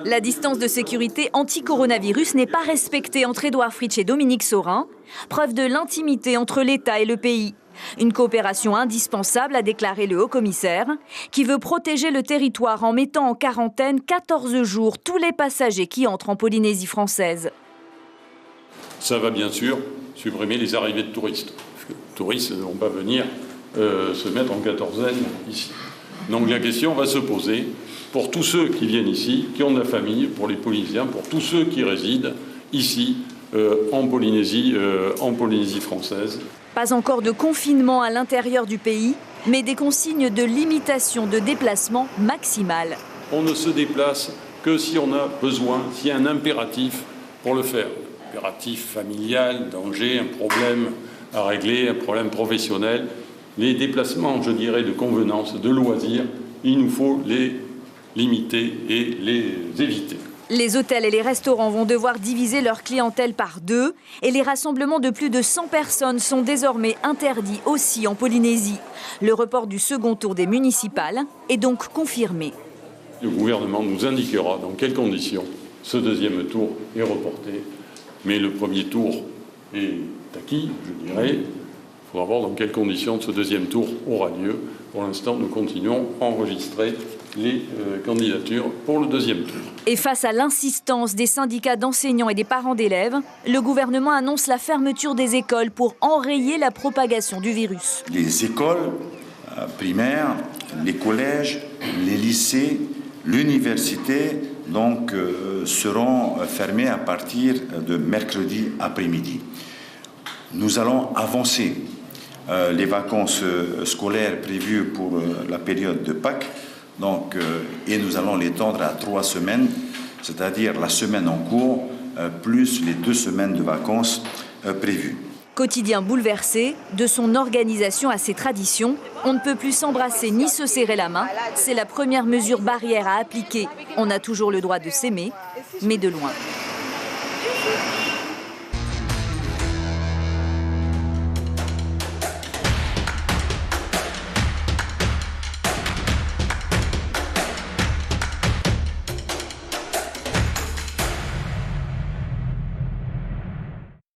La distance de sécurité anti-coronavirus n'est pas respectée entre Édouard Fritch et Dominique Sorin, preuve de l'intimité entre l'État et le pays. Une coopération indispensable, a déclaré le haut-commissaire, qui veut protéger le territoire en mettant en quarantaine 14 jours tous les passagers qui entrent en Polynésie française. Ça va bien sûr supprimer les arrivées de touristes. Parce que les touristes ne vont pas venir se mettre en quatorzaine ici. Donc la question va se poser pour tous ceux qui viennent ici, qui ont de la famille, pour les Polynésiens, pour tous ceux qui résident ici en Polynésie française. Pas encore de confinement à l'intérieur du pays, mais des consignes de limitation de déplacement maximale. On ne se déplace que si on a besoin, s'il y a un impératif pour le faire. Impératif familial, danger, un problème à régler, un problème professionnel. Les déplacements, je dirais, de convenance, de loisirs, il nous faut les limiter et les éviter. Les hôtels et les restaurants vont devoir diviser leur clientèle par 2 et les rassemblements de plus de 100 personnes sont désormais interdits aussi en Polynésie. Le report du second tour des municipales est donc confirmé. Le gouvernement nous indiquera dans quelles conditions ce deuxième tour est reporté. Mais le premier tour est acquis, je dirais. Il faudra voir dans quelles conditions ce deuxième tour aura lieu. Pour l'instant, nous continuons à enregistrer les candidatures pour le deuxième tour. Et face à l'insistance des syndicats d'enseignants et des parents d'élèves, le gouvernement annonce la fermeture des écoles pour enrayer la propagation du virus. Les écoles primaires, les collèges, les lycées, l'université seront fermés à partir de mercredi après-midi. Nous allons avancer les vacances scolaires prévues pour la période de Pâques. Et nous allons l'étendre à 3 semaines, c'est-à-dire la semaine en cours, plus les 2 semaines de vacances prévues. Quotidien bouleversé, de son organisation à ses traditions, on ne peut plus s'embrasser ni se serrer la main. C'est la première mesure barrière à appliquer. On a toujours le droit de s'aimer, mais de loin.